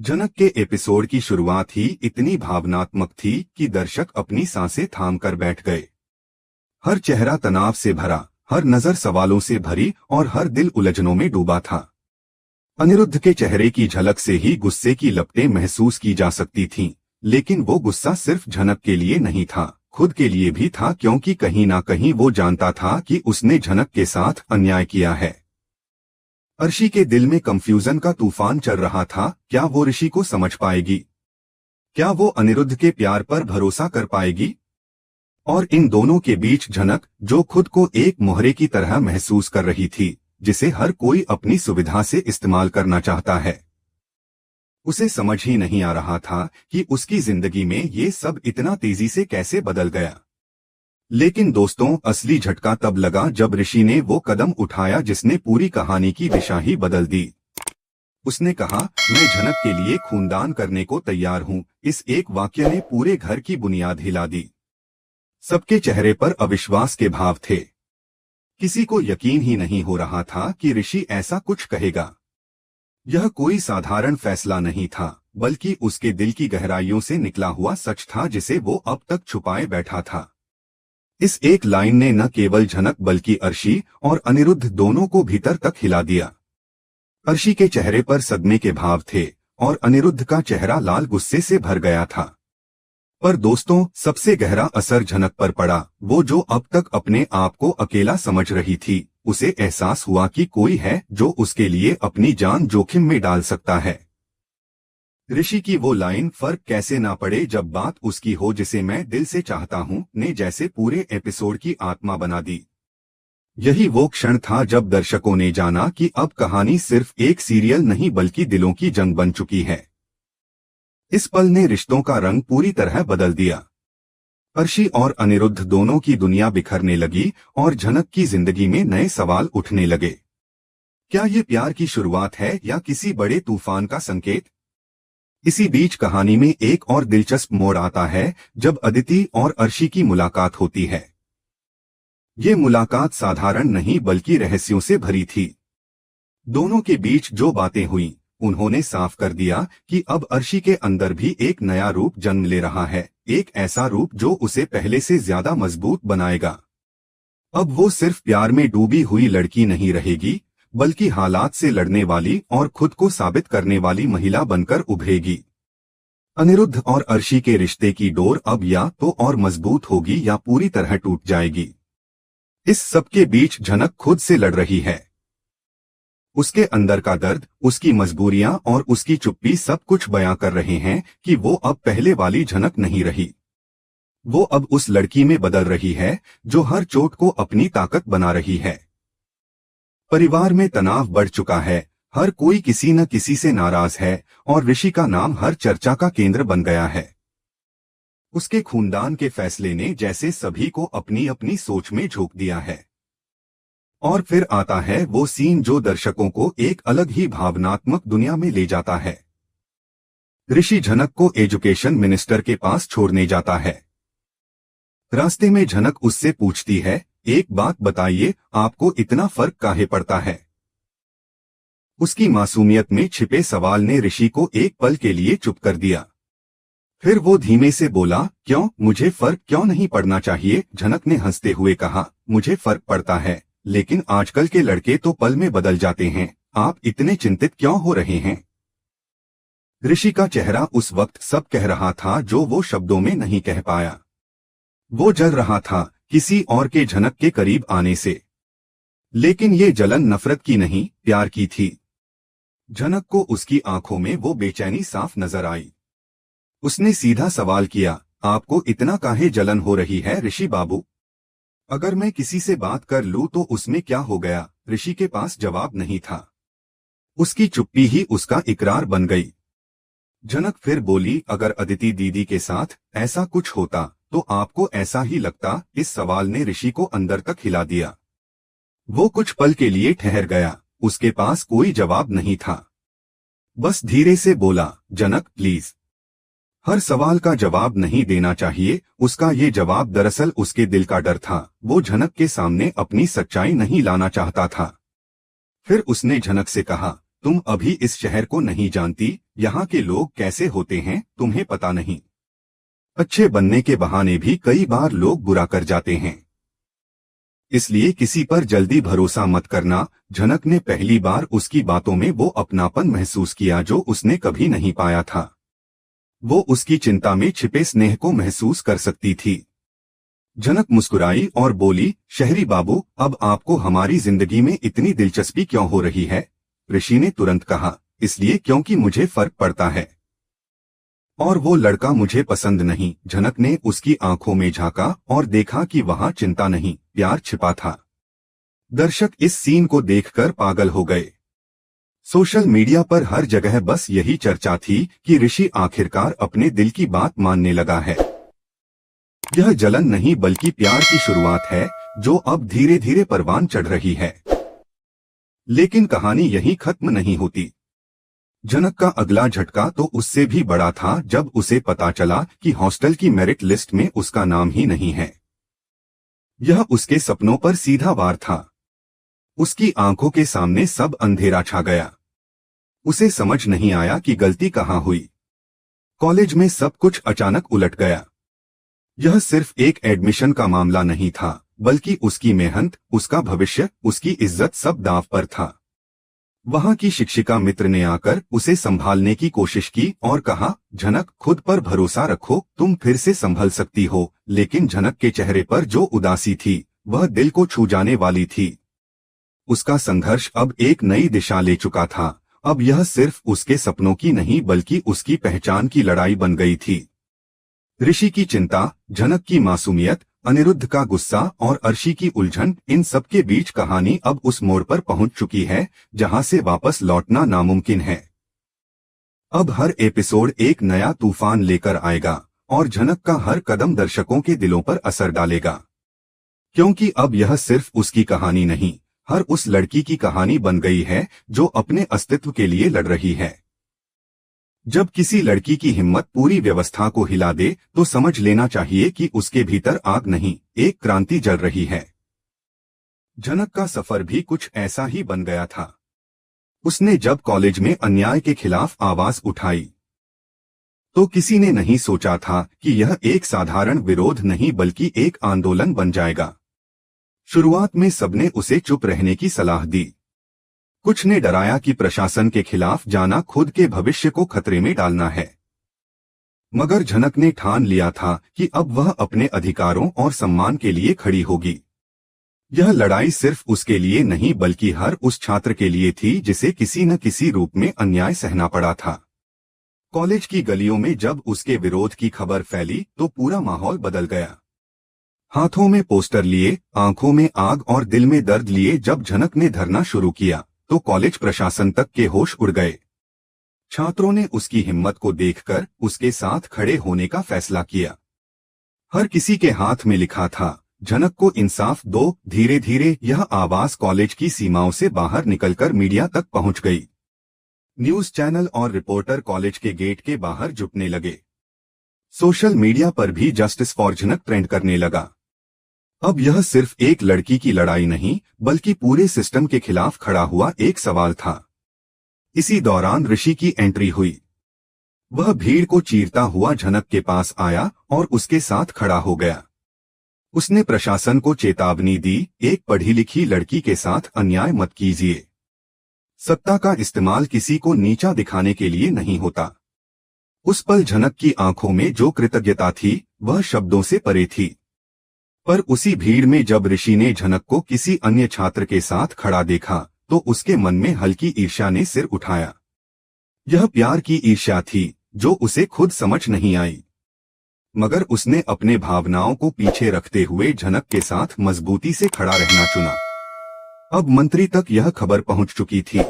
जनक के एपिसोड की शुरुआत ही इतनी भावनात्मक थी कि दर्शक अपनी सांसें थाम कर बैठ गए। हर चेहरा तनाव से भरा, हर नजर सवालों से भरी और हर दिल उलझनों में डूबा था। अनिरुद्ध के चेहरे की झलक से ही गुस्से की लपटें महसूस की जा सकती थीं, लेकिन वो गुस्सा सिर्फ झनक के लिए नहीं था, खुद के लिए भी था, क्योंकि कहीं ना कहीं वो जानता था कि उसने झनक के साथ अन्याय किया है। अर्शी के दिल में कंफ्यूजन का तूफान चल रहा था। क्या वो ऋषि को समझ पाएगी? क्या वो अनिरुद्ध के प्यार पर भरोसा कर पाएगी? और इन दोनों के बीच झनक, जो खुद को एक मोहरे की तरह महसूस कर रही थी, जिसे हर कोई अपनी सुविधा से इस्तेमाल करना चाहता है। उसे समझ ही नहीं आ रहा था कि उसकी जिंदगी में ये सब इतना तेजी से कैसे बदल गया। लेकिन दोस्तों, असली झटका तब लगा जब ऋषि ने वो कदम उठाया जिसने पूरी कहानी की दिशा ही बदल दी। उसने कहा, मैं झनक के लिए खूनदान करने को तैयार हूँ। इस एक वाक्य ने पूरे घर की बुनियाद हिला दी। सबके चेहरे पर अविश्वास के भाव थे। किसी को यकीन ही नहीं हो रहा था कि ऋषि ऐसा कुछ कहेगा। यह कोई साधारण फैसला नहीं था, बल्कि उसके दिल की गहराइयों से निकला हुआ सच था, जिसे वो अब तक छुपाए बैठा था। इस एक लाइन ने न केवल झनक बल्कि अर्शी और अनिरुद्ध दोनों को भीतर तक हिला दिया। अर्शी के चेहरे पर सदमे के भाव थे और अनिरुद्ध का चेहरा लाल गुस्से से भर गया था। पर दोस्तों, सबसे गहरा असर झनक पर पड़ा। वो जो अब तक अपने आप को अकेला समझ रही थी, उसे एहसास हुआ कि कोई है जो उसके लिए अपनी जान जोखिम में डाल सकता है। ऋषि की वो लाइन, फर्क कैसे ना पड़े जब बात उसकी हो जिसे मैं दिल से चाहता हूँ, ने जैसे पूरे एपिसोड की आत्मा बना दी। यही वो क्षण था जब दर्शकों ने जाना कि अब कहानी सिर्फ एक सीरियल नहीं बल्कि दिलों की जंग बन चुकी है। इस पल ने रिश्तों का रंग पूरी तरह बदल दिया। अर्शी और अनिरुद्ध दोनों की दुनिया बिखरने लगी और झनक की जिंदगी में नए सवाल उठने लगे। क्या ये प्यार की शुरुआत है या किसी बड़े तूफान का संकेत? इसी बीच कहानी में एक और दिलचस्प मोड़ आता है जब अदिति और अर्शी की मुलाकात होती है। ये मुलाकात साधारण नहीं बल्कि रहस्यों से भरी थी। दोनों के बीच जो बातें हुईं, उन्होंने साफ कर दिया कि अब अर्शी के अंदर भी एक नया रूप जन्म ले रहा है, एक ऐसा रूप जो उसे पहले से ज्यादा मजबूत बनाएगा। अब वो सिर्फ प्यार में डूबी हुई लड़की नहीं रहेगी, बल्कि हालात से लड़ने वाली और खुद को साबित करने वाली महिला बनकर उभरेगी। अनिरुद्ध और अर्शी के रिश्ते की डोर अब या तो और मजबूत होगी या पूरी तरह टूट जाएगी। इस सबके बीच झनक खुद से लड़ रही है। उसके अंदर का दर्द, उसकी मजबूरियां और उसकी चुप्पी सब कुछ बयां कर रहे हैं कि वो अब पहले वाली झनक नहीं रही। वो अब उस लड़की में बदल रही है जो हर चोट को अपनी ताकत बना रही है। परिवार में तनाव बढ़ चुका है, हर कोई किसी न किसी से नाराज है और ऋषि का नाम हर चर्चा का केंद्र बन गया है। उसके खूनदान के फैसले ने जैसे सभी को अपनी अपनी सोच में झोंक दिया है। और फिर आता है वो सीन जो दर्शकों को एक अलग ही भावनात्मक दुनिया में ले जाता है। ऋषि झनक को एजुकेशन मिनिस्टर के पास छोड़ने जाता है। रास्ते में झनक उससे पूछती है, एक बात बताइए, आपको इतना फर्क काहे पड़ता है? उसकी मासूमियत में छिपे सवाल ने ऋषि को एक पल के लिए चुप कर दिया। फिर वो धीमे से बोला, क्यों, मुझे फर्क क्यों नहीं पड़ना चाहिए? झनक ने हंसते हुए कहा, मुझे फर्क पड़ता है, लेकिन आजकल के लड़के तो पल में बदल जाते हैं। आप इतने चिंतित क्यों हो रहे हैं? ऋषि का चेहरा उस वक्त सब कह रहा था जो वो शब्दों में नहीं कह पाया। वो जल रहा था किसी और के झनक के करीब आने से, लेकिन ये जलन नफरत की नहीं, प्यार की थी। झनक को उसकी आंखों में वो बेचैनी साफ नजर आई। उसने सीधा सवाल किया, आपको इतना काहे जलन हो रही है ऋषि बाबू? अगर मैं किसी से बात कर लूं तो उसमें क्या हो गया? ऋषि के पास जवाब नहीं था। उसकी चुप्पी ही उसका इकरार बन गई। झनक फिर बोली, अगर अदिति दीदी के साथ ऐसा कुछ होता तो आपको ऐसा ही लगता? इस सवाल ने ऋषि को अंदर तक हिला दिया। वो कुछ पल के लिए ठहर गया, उसके पास कोई जवाब नहीं था। बस धीरे से बोला, जनक प्लीज। हर सवाल का जवाब नहीं देना चाहिए। उसका ये जवाब दरअसल उसके दिल का डर था। वो झनक के सामने अपनी सच्चाई नहीं लाना चाहता था। फिर उसने झनक से कहा, तुम अभी इस शहर को नहीं जानती, यहाँ के लोग कैसे होते हैं तुम्हें पता नहीं। अच्छे बनने के बहाने भी कई बार लोग बुरा कर जाते हैं, इसलिए किसी पर जल्दी भरोसा मत करना। झनक ने पहली बार उसकी बातों में वो अपनापन महसूस किया जो उसने कभी नहीं पाया था। वो उसकी चिंता में छिपे स्नेह को महसूस कर सकती थी। झनक मुस्कुराई और बोली, शहरी बाबू, अब आपको हमारी जिंदगी में इतनी दिलचस्पी क्यों हो रही है? ऋषि ने तुरंत कहा, इसलिए क्योंकि मुझे फर्क पड़ता है और वो लड़का मुझे पसंद नहीं। झनक ने उसकी आंखों में झांका और देखा कि वहां चिंता नहीं, प्यार छिपा था। दर्शक इस सीन को देखकर पागल हो गए। सोशल मीडिया पर हर जगह बस यही चर्चा थी कि ऋषि आखिरकार अपने दिल की बात मानने लगा है। यह जलन नहीं बल्कि प्यार की शुरुआत है जो अब धीरे धीरे परवान चढ़ रही है। लेकिन कहानी यहीं खत्म नहीं होती। झनक का अगला झटका तो उससे भी बड़ा था जब उसे पता चला कि हॉस्टल की मेरिट लिस्ट में उसका नाम ही नहीं है। यह उसके सपनों पर सीधा वार था। उसकी आंखों के सामने सब अंधेरा छा गया। उसे समझ नहीं आया कि गलती कहाँ हुई। कॉलेज में सब कुछ अचानक उलट गया। यह सिर्फ एक एडमिशन का मामला नहीं था, बल्कि उसकी मेहनत, उसका भविष्य, उसकी इज्जत सब दांव पर था। वहां की शिक्षिका मित्र ने आकर उसे संभालने की कोशिश की और कहा, झनक, खुद पर भरोसा रखो, तुम फिर से संभल सकती हो। लेकिन झनक के चेहरे पर जो उदासी थी वह दिल को छू जाने वाली थी। उसका संघर्ष अब एक नई दिशा ले चुका था। अब यह सिर्फ उसके सपनों की नहीं बल्कि उसकी पहचान की लड़ाई बन गई थी। ऋषि की चिंता, झनक की मासूमियत, अनिरुद्ध का गुस्सा और अर्शी की उलझन, इन सब के बीच कहानी अब उस मोड़ पर पहुंच चुकी है जहां से वापस लौटना नामुमकिन है। अब हर एपिसोड एक नया तूफान लेकर आएगा और झनक का हर कदम दर्शकों के दिलों पर असर डालेगा। क्योंकि अब यह सिर्फ उसकी कहानी नहीं, हर उस लड़की की कहानी बन गई है जो अपने अस्तित्व के लिए लड़ रही है। जब किसी लड़की की हिम्मत पूरी व्यवस्था को हिला दे तो समझ लेना चाहिए कि उसके भीतर आग नहीं, एक क्रांति जल रही है। झनक का सफर भी कुछ ऐसा ही बन गया था। उसने जब कॉलेज में अन्याय के खिलाफ आवाज उठाई तो किसी ने नहीं सोचा था कि यह एक साधारण विरोध नहीं बल्कि एक आंदोलन बन जाएगा। शुरुआत में सबने उसे चुप रहने की सलाह दी। कुछ ने डराया कि प्रशासन के खिलाफ जाना खुद के भविष्य को खतरे में डालना है। मगर झनक ने ठान लिया था कि अब वह अपने अधिकारों और सम्मान के लिए खड़ी होगी। यह लड़ाई सिर्फ उसके लिए नहीं बल्कि हर उस छात्र के लिए थी जिसे किसी न किसी रूप में अन्याय सहना पड़ा था। कॉलेज की गलियों में जब उसके विरोध की खबर फैली तो पूरा माहौल बदल गया। हाथों में पोस्टर लिए, आंखों में आग और दिल में दर्द लिए जब झनक ने धरना शुरू किया तो कॉलेज प्रशासन तक के होश उड़ गए। छात्रों ने उसकी हिम्मत को देखकर उसके साथ खड़े होने का फैसला किया। हर किसी के हाथ में लिखा था, झनक को इंसाफ दो। धीरे धीरे यह आवाज कॉलेज की सीमाओं से बाहर निकलकर मीडिया तक पहुंच गई। न्यूज चैनल और रिपोर्टर कॉलेज के गेट के बाहर जुटने लगे। सोशल मीडिया पर भी जस्टिस फॉर झनक ट्रेंड करने लगा। अब यह सिर्फ एक लड़की की लड़ाई नहीं बल्कि पूरे सिस्टम के खिलाफ खड़ा हुआ एक सवाल था। इसी दौरान ऋषि की एंट्री हुई। वह भीड़ को चीरता हुआ झनक के पास आया और उसके साथ खड़ा हो गया। उसने प्रशासन को चेतावनी दी, एक पढ़ी लिखी लड़की के साथ अन्याय मत कीजिए। सत्ता का इस्तेमाल किसी को नीचा दिखाने के लिए नहीं होता। उस पल झनक की आंखों में जो कृतज्ञता थी वह शब्दों से परे थी। पर उसी भीड़ में जब ऋषि ने झनक को किसी अन्य छात्र के साथ खड़ा देखा तो उसके मन में हल्की ईर्ष्या ने सिर उठाया। यह प्यार की ईर्ष्या थी जो उसे खुद समझ नहीं आई, मगर उसने अपने भावनाओं को पीछे रखते हुए झनक के साथ मजबूती से खड़ा रहना चुना। अब मंत्री तक यह खबर पहुंच चुकी थी।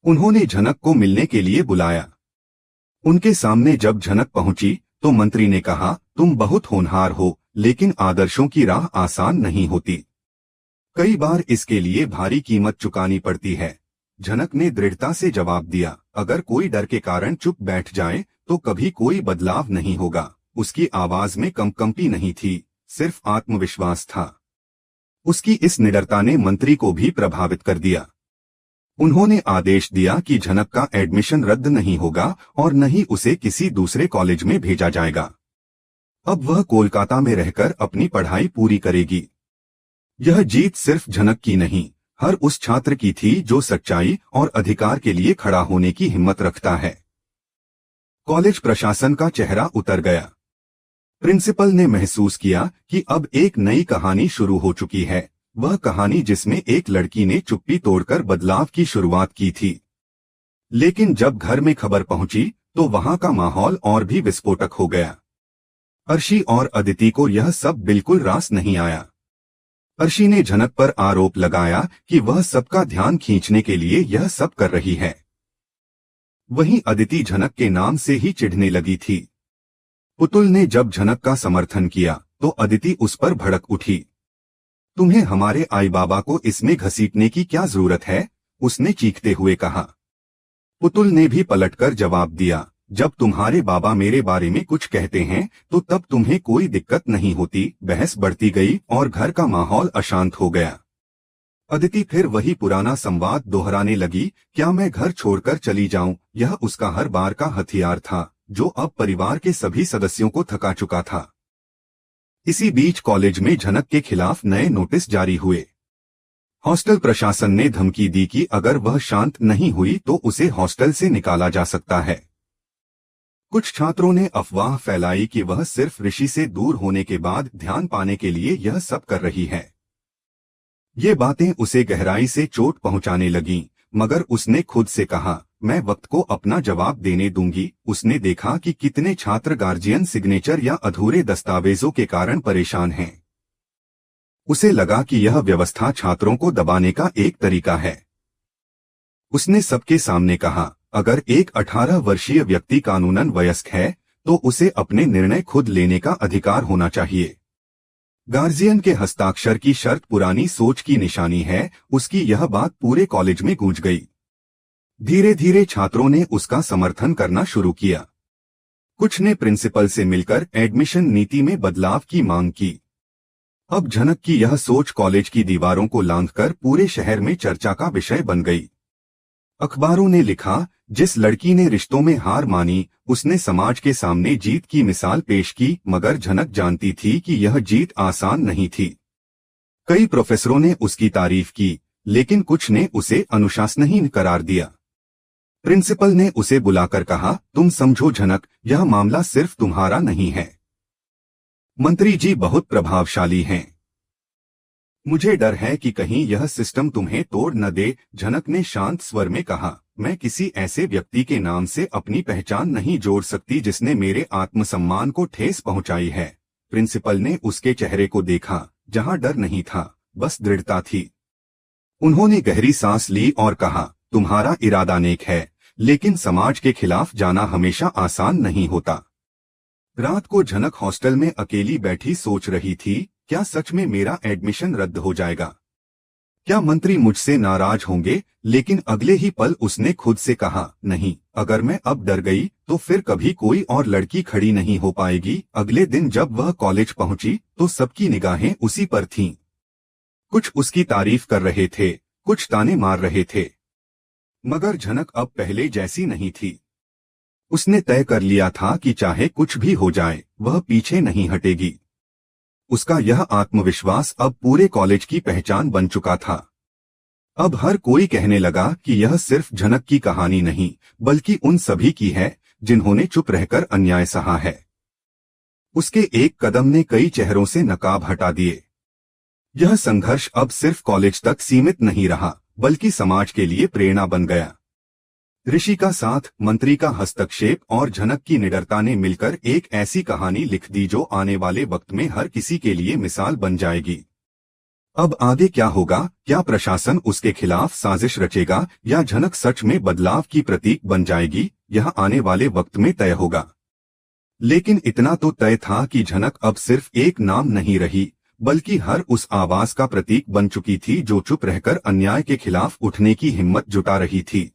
उन्होंने झनक को मिलने के लिए बुलाया। उनके सामने जब झनक पहुंची तो मंत्री ने कहा, तुम बहुत होनहार हो, लेकिन आदर्शों की राह आसान नहीं होती। कई बार इसके लिए भारी कीमत चुकानी पड़ती है। झनक ने दृढ़ता से जवाब दिया, अगर कोई डर के कारण चुप बैठ जाए तो कभी कोई बदलाव नहीं होगा। उसकी आवाज में कंपी नहीं थी, सिर्फ आत्मविश्वास था। उसकी इस निडरता ने मंत्री को भी प्रभावित कर दिया। उन्होंने आदेश दिया कि झनक का एडमिशन रद्द नहीं होगा और न ही उसे किसी दूसरे कॉलेज में भेजा जाएगा। अब वह कोलकाता में रहकर अपनी पढ़ाई पूरी करेगी। यह जीत सिर्फ झनक की नहीं, हर उस छात्र की थी जो सच्चाई और अधिकार के लिए खड़ा होने की हिम्मत रखता है। कॉलेज प्रशासन का चेहरा उतर गया। प्रिंसिपल ने महसूस किया कि अब एक नई कहानी शुरू हो चुकी है, वह कहानी जिसमें एक लड़की ने चुप्पी तोड़कर बदलाव की शुरुआत की थी। लेकिन जब घर में खबर पहुंची तो वहां का माहौल और भी विस्फोटक हो गया। अर्शी और अदिति को यह सब बिल्कुल रास नहीं आया। अर्शी ने झनक पर आरोप लगाया कि वह सबका ध्यान खींचने के लिए यह सब कर रही है। वहीं अदिति झनक के नाम से ही चिढ़ने लगी थी। पुतुल ने जब झनक का समर्थन किया तो अदिति उस पर भड़क उठी। तुम्हें हमारे आई बाबा को इसमें घसीटने की क्या जरूरत है, उसने चीखते हुए कहा। पुतुल ने भी पलटकर जवाब दिया, जब तुम्हारे बाबा मेरे बारे में कुछ कहते हैं तो तब तुम्हें कोई दिक्कत नहीं होती। बहस बढ़ती गई और घर का माहौल अशांत हो गया। अदिति फिर वही पुराना संवाद दोहराने लगी, क्या मैं घर छोड़कर चली जाऊं? यह उसका हर बार का हथियार था जो अब परिवार के सभी सदस्यों को थका चुका था। इसी बीच कॉलेज में झनक के खिलाफ नए नोटिस जारी हुए। हॉस्टल प्रशासन ने धमकी दी कि अगर वह शांत नहीं हुई तो उसे हॉस्टल से निकाला जा सकता है। कुछ छात्रों ने अफवाह फैलाई कि वह सिर्फ ऋषि से दूर होने के बाद ध्यान पाने के लिए यह सब कर रही है। ये बातें उसे गहराई से चोट पहुंचाने लगीं, मगर उसने खुद से कहा, मैं वक्त को अपना जवाब देने दूंगी। उसने देखा कि कितने छात्र गार्जियन सिग्नेचर या अधूरे दस्तावेजों के कारण परेशान हैं। उसे लगा कि यह व्यवस्था छात्रों को दबाने का एक तरीका है। उसने सबके सामने कहा, अगर एक 18 वर्षीय व्यक्ति कानूनन वयस्क है तो उसे अपने निर्णय खुद लेने का अधिकार होना चाहिए। गार्जियन के हस्ताक्षर की शर्त पुरानी सोच की निशानी है। उसकी यह बात पूरे कॉलेज में गूंज गई। धीरे धीरे छात्रों ने उसका समर्थन करना शुरू किया। कुछ ने प्रिंसिपल से मिलकर एडमिशन नीति में बदलाव की मांग की। अब झनक की यह सोच कॉलेज की दीवारों को लांघकर पूरे शहर में चर्चा का विषय बन गई। अखबारों ने लिखा, जिस लड़की ने रिश्तों में हार मानी उसने समाज के सामने जीत की मिसाल पेश की। मगर झनक जानती थी कि यह जीत आसान नहीं थी। कई प्रोफेसरों ने उसकी तारीफ की, लेकिन कुछ ने उसे अनुशासनहीन करार दिया। प्रिंसिपल ने उसे बुलाकर कहा, तुम समझो झनक, यह मामला सिर्फ तुम्हारा नहीं है। मंत्री जी बहुत प्रभावशाली हैं। मुझे डर है कि कहीं यह सिस्टम तुम्हें तोड़ न दे। झनक ने शांत स्वर में कहा, मैं किसी ऐसे व्यक्ति के नाम से अपनी पहचान नहीं जोड़ सकती जिसने मेरे आत्मसम्मान को ठेस पहुंचाई है। प्रिंसिपल ने उसके चेहरे को देखा, जहां डर नहीं था, बस दृढ़ता थी। उन्होंने गहरी सांस ली और कहा, तुम्हारा इरादा नेक है, लेकिन समाज के खिलाफ जाना हमेशा आसान नहीं होता। रात को झनक हॉस्टल में अकेली बैठी सोच रही थी, क्या सच में मेरा एडमिशन रद्द हो जाएगा? क्या मंत्री मुझसे नाराज होंगे? लेकिन अगले ही पल उसने खुद से कहा, नहीं, अगर मैं अब डर गई तो फिर कभी कोई और लड़की खड़ी नहीं हो पाएगी। अगले दिन जब वह कॉलेज पहुंची तो सबकी निगाहें उसी पर थीं। कुछ उसकी तारीफ कर रहे थे, कुछ ताने मार रहे थे, मगर झनक अब पहले जैसी नहीं थी। उसने तय कर लिया था कि चाहे कुछ भी हो जाए वह पीछे नहीं हटेगी। उसका यह आत्मविश्वास अब पूरे कॉलेज की पहचान बन चुका था। अब हर कोई कहने लगा कि यह सिर्फ झनक की कहानी नहीं, बल्कि उन सभी की है जिन्होंने चुप रहकर अन्याय सहा है। उसके एक कदम ने कई चेहरों से नकाब हटा दिए। यह संघर्ष अब सिर्फ कॉलेज तक सीमित नहीं रहा, बल्कि समाज के लिए प्रेरणा बन गया। ऋषि का साथ, मंत्री का हस्तक्षेप और झनक की निडरता ने मिलकर एक ऐसी कहानी लिख दी जो आने वाले वक्त में हर किसी के लिए मिसाल बन जाएगी। अब आगे क्या होगा? क्या प्रशासन उसके खिलाफ साजिश रचेगा या झनक सच में बदलाव की प्रतीक बन जाएगी? यह आने वाले वक्त में तय होगा। लेकिन इतना तो तय था कि झनक अब सिर्फ एक नाम नहीं रही, बल्कि हर उस आवाज का प्रतीक बन चुकी थी जो चुप रहकर अन्याय के खिलाफ उठने की हिम्मत जुटा रही थी।